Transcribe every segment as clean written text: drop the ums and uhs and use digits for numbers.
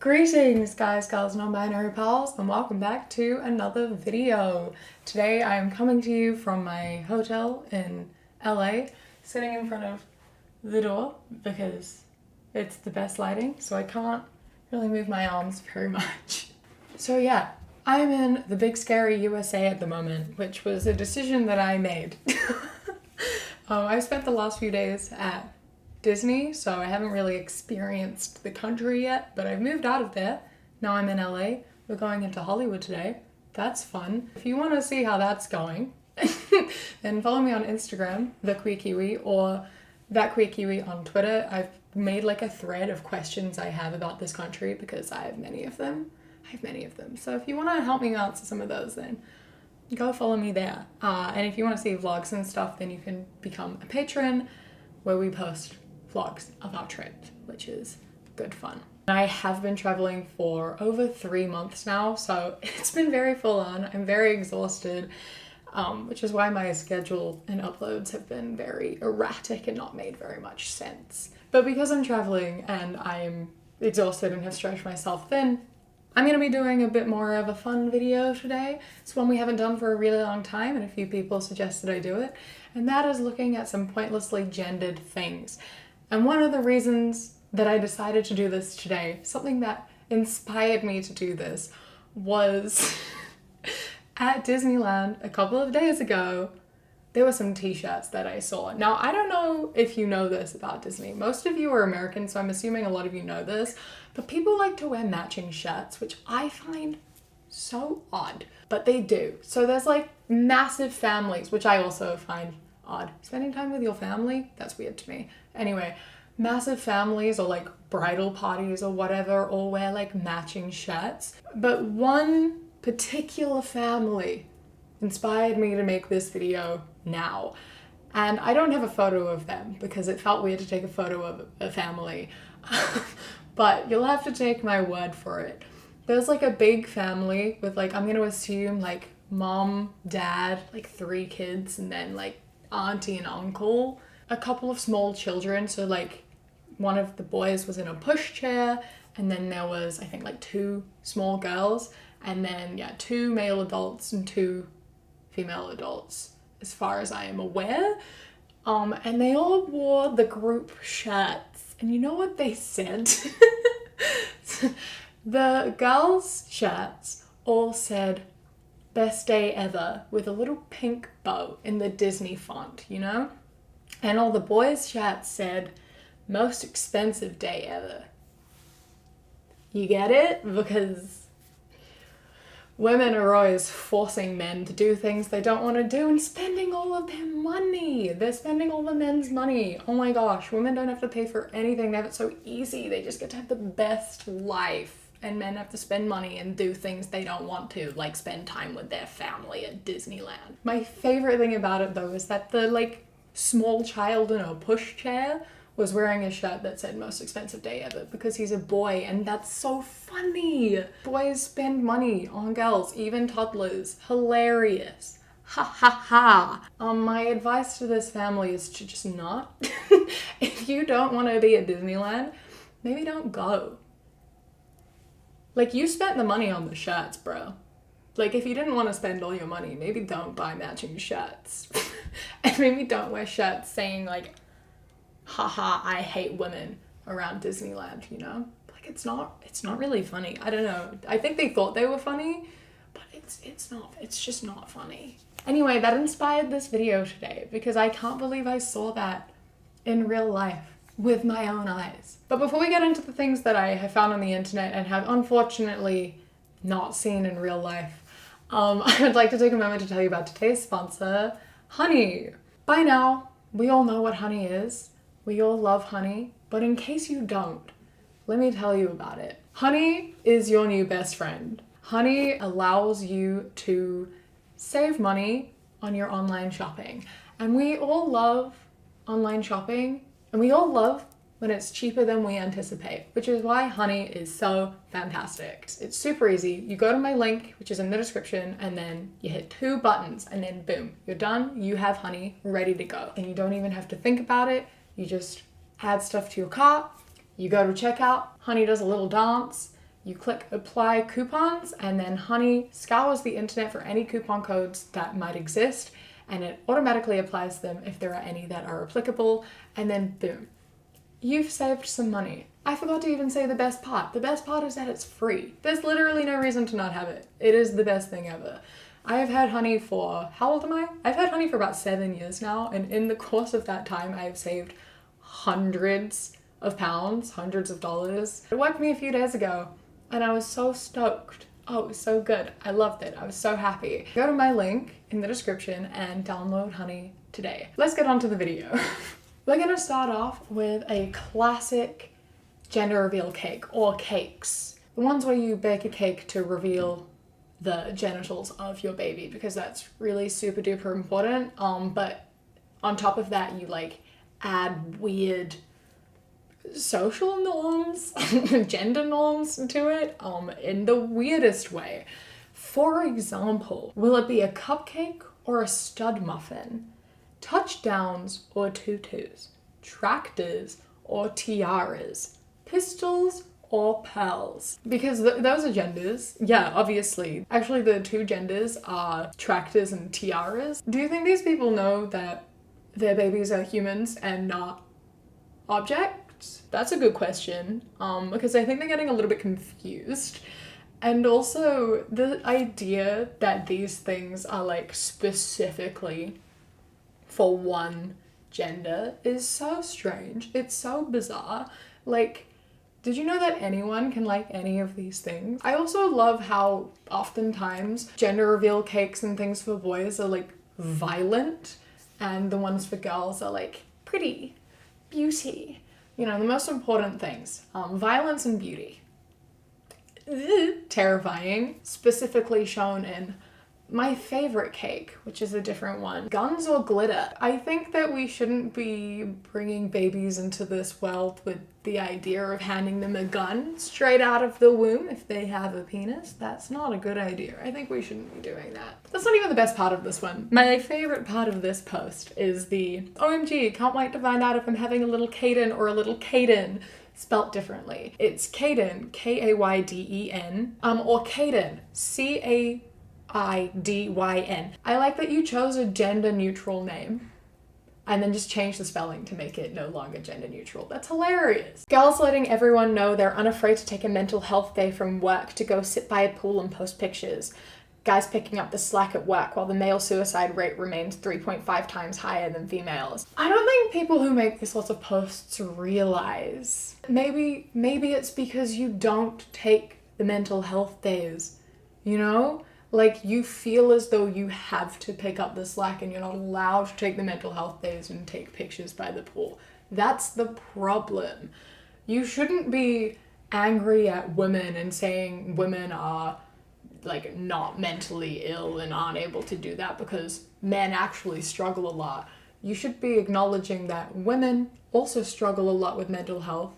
Greetings guys, girls, non-binary pals, and welcome back to another video. Today I am coming to you from my hotel in LA, sitting in front of the door because it's the best lighting, so I can't really move my arms very much. So yeah, I'm in the big scary USA at the moment, which was a decision that I made. I've spent the last few days at Disney, so I haven't really experienced the country yet, but I've moved out of there. Now I'm in LA. We're going into Hollywood today. That's fun. If you want to see how that's going, then follow me on Instagram, TheQueerKiwi, or ThatQueerKiwi on Twitter. I've made like a thread of questions I have about this country because I have many of them. So if you want to help me answer some of those, then go follow me there. And if you want to see vlogs and stuff, then you can become a patron, where we post vlogs of our trip, which is good fun. I have been traveling for over 3 months now, so it's been very full on. I'm very exhausted, which is why my schedule and uploads have been very erratic and not made very much sense. But because I'm traveling and I'm exhausted and have stretched myself thin, I'm going to be doing a bit more of a fun video today. It's one we haven't done for a really long time, and a few people suggested I do it, and that is looking at some pointlessly gendered things. And one of the reasons that I decided to do this today, something that inspired me to do this, was at Disneyland a couple of days ago, there were some t-shirts that I saw. Now, I don't know if you know this about Disney. Most of you are American, so I'm assuming a lot of you know this, but people like to wear matching shirts, which I find so odd, but they do. So there's like massive families, which I also find odd. Spending time with your family? That's weird to me. Anyway, massive families or like bridal parties or whatever all wear like matching shirts. But one particular family inspired me to make this video now. And I don't have a photo of them because it felt weird to take a photo of a family. But you'll have to take my word for it. There's like a big family with like, I'm gonna assume like mom, dad, like 3 kids, and then like auntie and uncle, a couple of small children. So like one of the boys was in a pushchair, and then there was I think like 2 small girls, and then 2 male adults and 2 female adults as far as I am aware. And they all wore the group shirts, and you know what they said? The girls' shirts all said best day ever with a little pink bow in the Disney font, you know? And all the boys' shirts said most expensive day ever. You get it? Because women are always forcing men to do things they don't want to do and spending all of their money. They're spending all the men's money. Oh my gosh, women don't have to pay for anything. They have it so easy. They just get to have the best life. And men have to spend money and do things they don't want to, like spend time with their family at Disneyland. My favorite thing about it though is that the like small child in a pushchair was wearing a shirt that said most expensive day ever because he's a boy, and that's so funny. Boys spend money on girls, even toddlers. Hilarious. Ha ha ha. My advice to this family is to just not. If you don't want to be at Disneyland, maybe don't go. Like, you spent the money on the shirts, bro. Like, if you didn't want to spend all your money, maybe don't buy matching shirts. And maybe don't wear shirts saying like, haha, I hate women around Disneyland, you know? Like, it's not really funny. I don't know. I think they thought they were funny, but it's just not funny. Anyway, that inspired this video today because I can't believe I saw that in real life with my own eyes. But before we get into the things that I have found on the internet and have unfortunately not seen in real life, I would like to take a moment to tell you about today's sponsor, honey. By now, we all know what honey is. We all love honey, but in case you don't, let me tell you about it. Honey is your new best friend. Honey allows you to save money on your online shopping. And we all love online shopping, and we all love when it's cheaper than we anticipate, which is why honey is so fantastic. It's super easy. You go to my link, which is in the description, and then you hit 2 buttons, and then boom, you're done. You have honey ready to go. And you don't even have to think about it. You just add stuff to your cart, you go to checkout, honey does a little dance, You click apply coupons, and then Honey scours the internet for any coupon codes that might exist, and it automatically applies them if there are any that are applicable, and then boom, you've saved some money. I forgot to even say the best part. The best part is that it's free. There's literally no reason to not have it. It is the best thing ever. I have had Honey for, how old am I? I've had Honey for about 7 years now, and in the course of that time, I have saved hundreds of pounds, hundreds of dollars. It worked me a few days ago, and I was so stoked. Oh, it was so good. I loved it. I was so happy. Go to my link in the description and download Honey today. Let's get on to the video. We're gonna start off with a classic gender reveal cake, or cakes. The ones where you bake a cake to reveal the genitals of your baby, because that's really super duper important. But on top of that, you like add weird social norms, gender norms to it, in the weirdest way. For example, will it be a cupcake or a stud muffin? Touchdowns or tutus? Tractors or tiaras? Pistols or pearls? Because those are genders. Yeah, obviously. Actually, the two genders are tractors and tiaras. Do you think these people know that their babies are humans and not objects? That's a good question, because I think they're getting a little bit confused. And also, the idea that these things are like specifically for one gender is so strange. It's so bizarre. Like, did you know that anyone can like any of these things? I also love how oftentimes gender reveal cakes and things for boys are like violent, and the ones for girls are like pretty, beauty. You know, the most important things. Violence and beauty. Terrifying. Specifically shown in my favorite cake, which is a different one. Guns or glitter? I think that we shouldn't be bringing babies into this world with the idea of handing them a gun straight out of the womb if they have a penis. That's not a good idea. I think we shouldn't be doing that. That's not even the best part of this one. My favorite part of this post is the OMG, can't wait to find out if I'm having a little Caden or a little Caden, spelt differently. It's Caden, K-A-Y-D-E-N, or Caden, C-A-I-D-Y-N. I like that you chose a gender neutral name and then just change the spelling to make it no longer gender neutral. That's hilarious. Girls letting everyone know they're unafraid to take a mental health day from work to go sit by a pool and post pictures. Guys picking up the slack at work while the male suicide rate remains 3.5 times higher than females. I don't think people who make these sorts of posts realize. Maybe it's because you don't take the mental health days, you know? Like, you feel as though you have to pick up the slack and you're not allowed to take the mental health days and take pictures by the pool. That's the problem. You shouldn't be angry at women and saying women are like not mentally ill and aren't able to do that because men actually struggle a lot. You should be acknowledging that women also struggle a lot with mental health,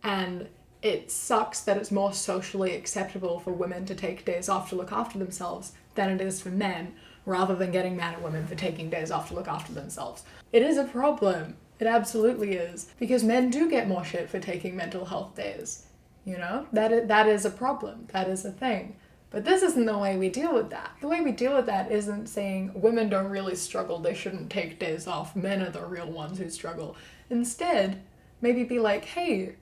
and it sucks that it's more socially acceptable for women to take days off to look after themselves than it is for men, rather than getting mad at women for taking days off to look after themselves. It is a problem. It absolutely is. Because men do get more shit for taking mental health days. You know? That is a problem. That is a thing. But this isn't the way we deal with that. The way we deal with that isn't saying women don't really struggle, they shouldn't take days off, men are the real ones who struggle. Instead, maybe be like, hey,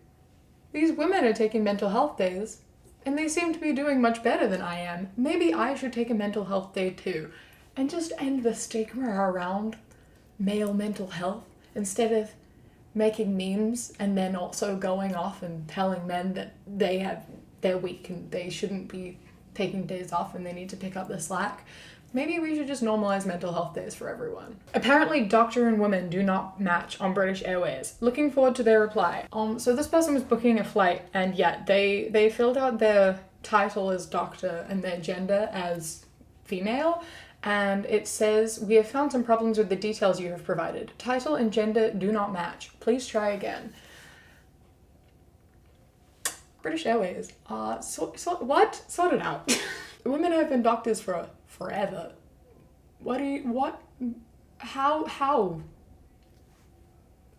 these women are taking mental health days, and they seem to be doing much better than I am. Maybe I should take a mental health day too. And just end the stigma around male mental health, instead of making memes and then also going off and telling men that they're weak and they shouldn't be taking days off and they need to pick up the slack. Maybe we should just normalize mental health days for everyone. Apparently, doctor and woman do not match on British Airways. Looking forward to their reply. So this person was booking a flight, and yeah, they filled out their title as doctor and their gender as female, and it says, we have found some problems with the details you have provided. Title and gender do not match. Please try again. British Airways. What? Sort it out. Women have been doctors for forever. How?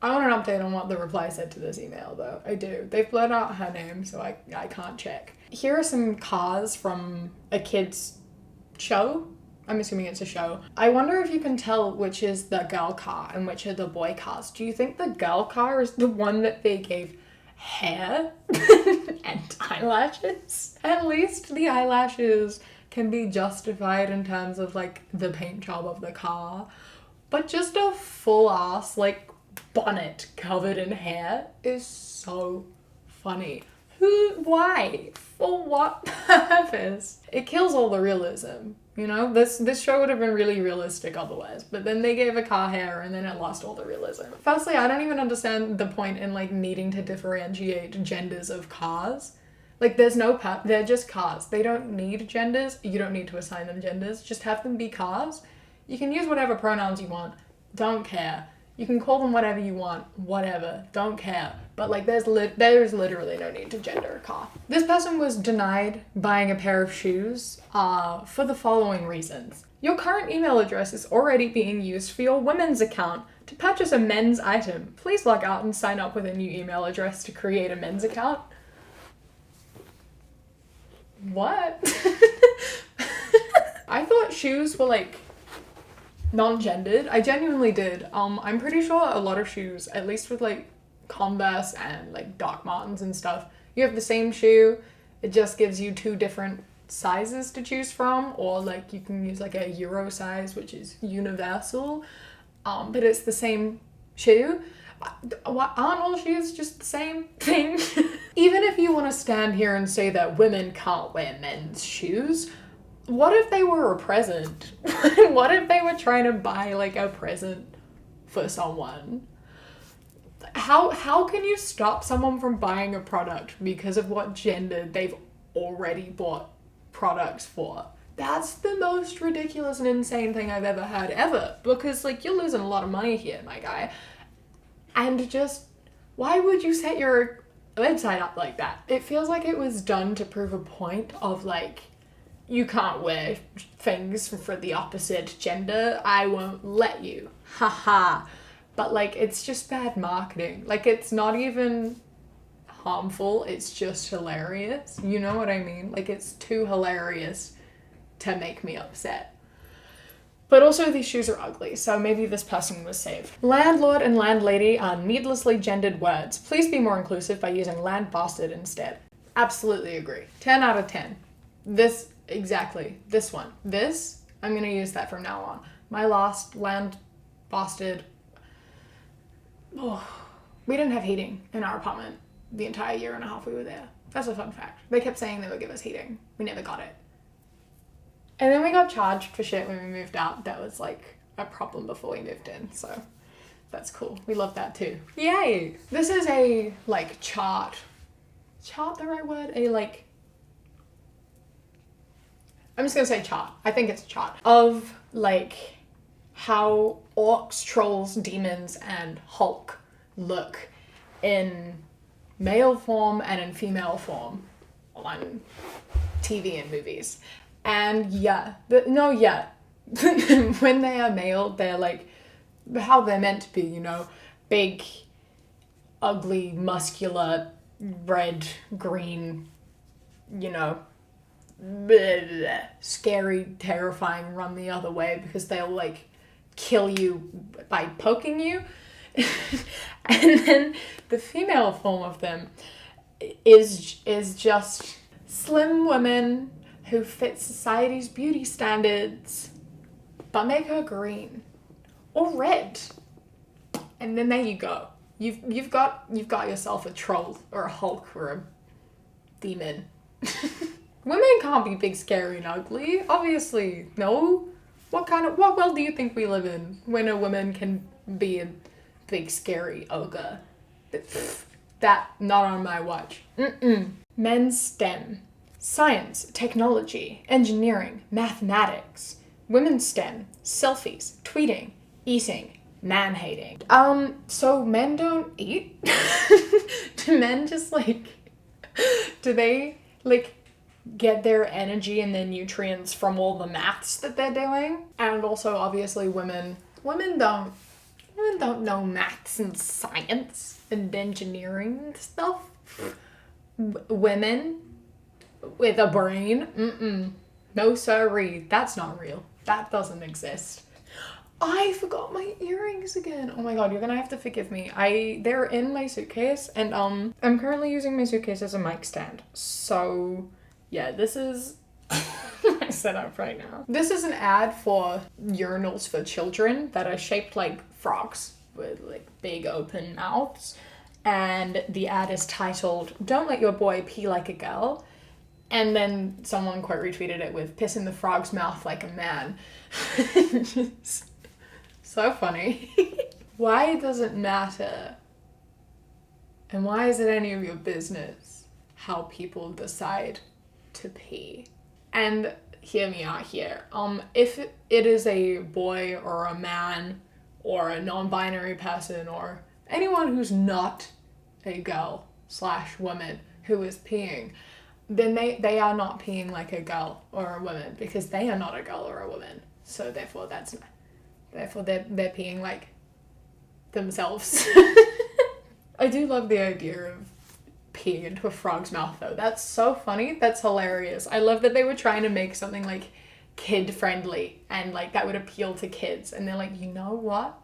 I want an update on what the reply said to this email, though. I do. They've blurred out her name, so I can't check. Here are some cars from a kid's show. I'm assuming it's a show. I wonder if you can tell which is the girl car and which are the boy cars. Do you think the girl car is the one that they gave hair and eyelashes? At least the eyelashes can be justified in terms of like the paint job of the car. But just a full ass like bonnet covered in hair is so funny. Why? For what purpose? It kills all the realism. You know, this show would have been really realistic otherwise, but then they gave a car hair and then it lost all the realism. Firstly, I don't even understand the point in like needing to differentiate genders of cars. Like there's no they're just cars. They don't need genders. You don't need to assign them genders. Just have them be cars. You can use whatever pronouns you want. Don't care. You can call them whatever you want, whatever, don't care. But like there's literally no need to gender a car. This person was denied buying a pair of shoes for the following reasons. Your current email address is already being used for your women's account. To purchase a men's item, please log out and sign up with a new email address to create a men's account. What? I thought shoes were like non-gendered. I genuinely did. I'm pretty sure a lot of shoes, at least with like Converse and like Doc Martens and stuff, you have the same shoe. It just gives you two different sizes to choose from, or like you can use like a Euro size, which is universal, but it's the same shoe. Aren't all shoes just the same thing? Even if you want to stand here and say that women can't wear men's shoes, what if they were a present? What if they were trying to buy like a present for someone? How can you stop someone from buying a product because of what gender they've already bought products for? That's the most ridiculous and insane thing I've ever heard ever, because like you're losing a lot of money here, my guy. And just, why would you set your website up like that? It feels like it was done to prove a point of like, you can't wear things for the opposite gender, I won't let you. Haha. But like, it's just bad marketing. Like, it's not even harmful, it's just hilarious. You know what I mean? Like, it's too hilarious to make me upset. But also these shoes are ugly, so maybe this person was saved. Landlord and landlady are needlessly gendered words. Please be more inclusive by using land bastard instead. Absolutely agree. 10 out of 10. This, exactly. This one. This, I'm gonna use that from now on. My last land bastard. Oh, we didn't have heating in our apartment the entire year and a half we were there. That's a fun fact. They kept saying they would give us heating. We never got it. And then we got charged for shit when we moved out. That was like a problem before we moved in, so that's cool. We love that too. Yay! This is a like chart the right word? A like, I'm just gonna say chart. I think it's a chart of like how orcs, trolls, demons, and Hulk look in male form and in female form on TV and movies. And yeah, when they are male, they're like how they're meant to be, you know, big, ugly, muscular, red, green, you know, scary, terrifying, run the other way because they'll like kill you by poking you. And then the female form of them is just slim women who fit society's beauty standards, but make her green or red. And then there you go. You've got yourself a troll or a Hulk or a demon. Women can't be big, scary, and ugly. Obviously, no. What world do you think we live in when a woman can be a big, scary ogre? That, not on my watch. Men's STEM. Science, technology, engineering, mathematics. Women's STEM. Selfies, tweeting, eating, man-hating. So men don't eat? Do men just like, do they like get their energy and their nutrients from all the maths that they're doing? And also obviously women don't know maths and science and engineering and stuff. Women with a brain. No siree, that's not real. That doesn't exist. I forgot my earrings again. Oh my god, you're gonna have to forgive me. They're in my suitcase, and I'm currently using my suitcase as a mic stand. So yeah, this is my setup right now. This is an ad for urinals for children that are shaped like frogs with like big open mouths. And the ad is titled, "Don't let your boy pee like a girl." And then someone quote retweeted it with, "Piss in the frog's mouth like a man." Just so funny. Why does it matter? And why is it any of your business how people decide to pee? And hear me out here. If it is a boy or a man or a non-binary person or anyone who's not a girl / woman who is peeing, then they are not peeing like a girl or a woman, because they are not a girl or a woman. So therefore they're peeing like themselves. I do love the idea of peeing into a frog's mouth though. That's so funny. That's hilarious. I love that they were trying to make something like kid friendly and like that would appeal to kids. And they're like, you know what?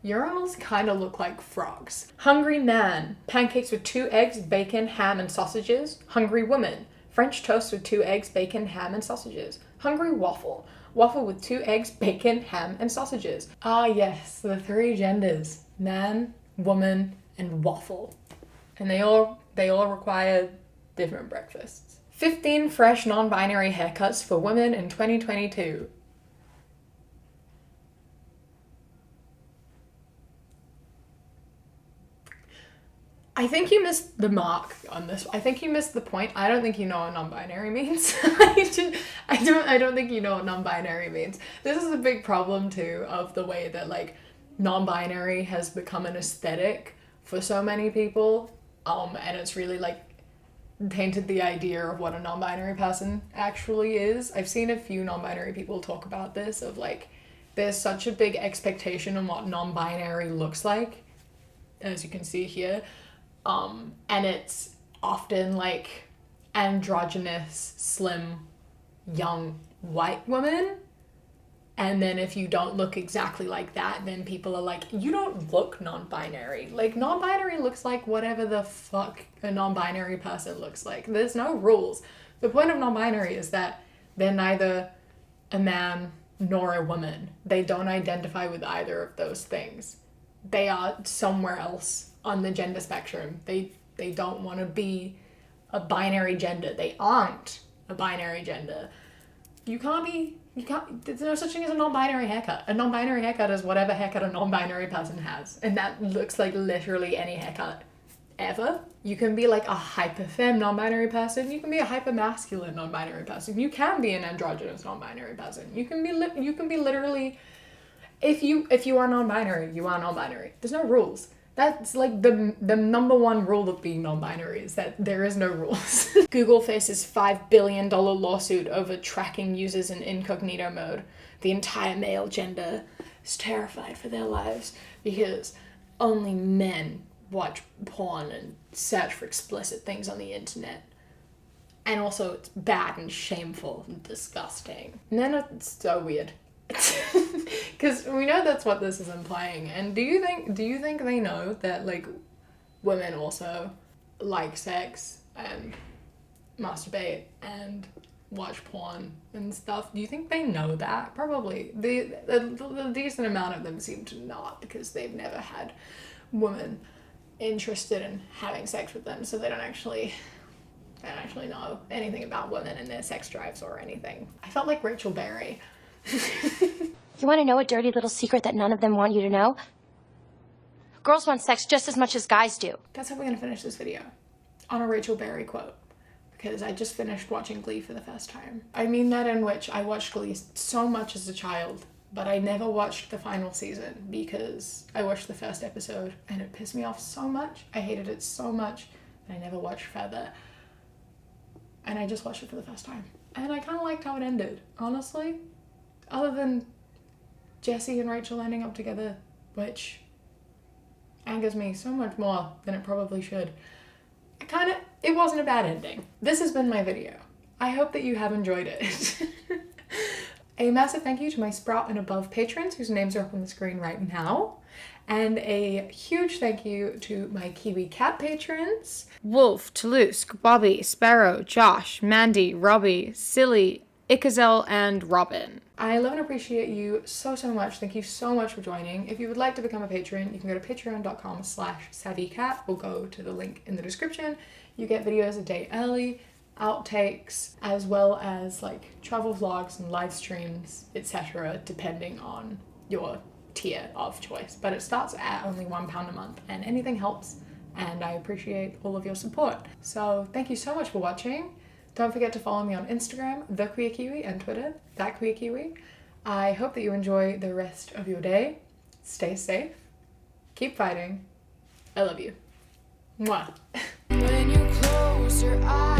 Urinals kind of look like frogs. Hungry man, pancakes with 2 eggs, bacon, ham, and sausages. Hungry woman, French toast with 2 eggs, bacon, ham, and sausages. Hungry waffle, waffle with 2 eggs, bacon, ham, and sausages. Ah yes, the 3 genders, man, woman, and waffle. And they all require different breakfasts. 15 fresh non-binary haircuts for women in 2022. I think you missed the mark on this. I think you missed the point. I don't think you know what non-binary means. I don't think you know what non-binary means. This is a big problem too of the way that like non-binary has become an aesthetic for so many people. And it's really like tainted the idea of what a non-binary person actually is. I've seen a few non-binary people talk about this of like there's such a big expectation on what non-binary looks like, as you can see here. And it's often like androgynous, slim, young, white woman. And then if you don't look exactly like that, then people are like, you don't look non-binary. Like, non-binary looks like whatever the fuck a non-binary person looks like. There's no rules. The point of non-binary is that they're neither a man nor a woman. They don't identify with either of those things. They are somewhere else on the gender spectrum. They don't want to be a binary gender. They aren't a binary gender. There's no such thing as a non-binary haircut. A non-binary haircut is whatever haircut a non-binary person has. And that looks like literally any haircut ever. You can be like a hyper-femme non-binary person. You can be a hyper-masculine non-binary person. You can be an androgynous non-binary person. You can be literally, if you are non-binary, you are non-binary. There's no rules. That's like the number one rule of being non-binary is that there is no rules. Google faces $5 billion lawsuit over tracking users in incognito mode. The entire male gender is terrified for their lives because only men watch porn and search for explicit things on the internet. And also it's bad and shameful and disgusting. And then it's so weird. Because we know that's what this is implying. And do you think they know that like women also like sex and masturbate and watch porn and stuff? Do you think they know that? Probably. The decent amount of them seem to not, because they've never had women interested in having sex with them, so they don't actually know anything about women and their sex drives or anything. I felt like Rachel Berry. You want to know a dirty little secret that none of them want you to know? Girls want sex just as much as guys do. That's how we're gonna finish this video, on a Rachel Berry quote, because I just finished watching Glee for the first time. I mean that in which I watched Glee so much as a child, but I never watched the final season because I watched the first episode and it pissed me off so much. I hated it so much that I never watched further. And I just watched it for the first time. And I kind of liked how it ended, honestly. Other than Jesse and Rachel ending up together, which angers me so much more than it probably should. I kind of it wasn't a bad ending. This has been my video. I hope that you have enjoyed it. A massive thank you to my Sprout and above patrons whose names are up on the screen right now. And a huge thank you to my Kiwi Cat patrons. Wolf, Toulouse, Bobby, Sparrow, Josh, Mandy, Robbie, Silly, Ikazel, and Robin. I love and appreciate you so much. Thank you so much for joining. If you would like to become a patron, you can go to patreon.com/savvycat or go to the link in the description. You get videos a day early, outtakes, as well as like travel vlogs and live streams, etc., depending on your tier of choice. But it starts at only £1 a month and anything helps, and I appreciate all of your support. So thank you so much for watching. Don't forget to follow me on Instagram, The Queer Kiwi, and Twitter, That Queer Kiwi. I hope that you enjoy the rest of your day. Stay safe. Keep fighting. I love you. Mwah. When you close your eyes.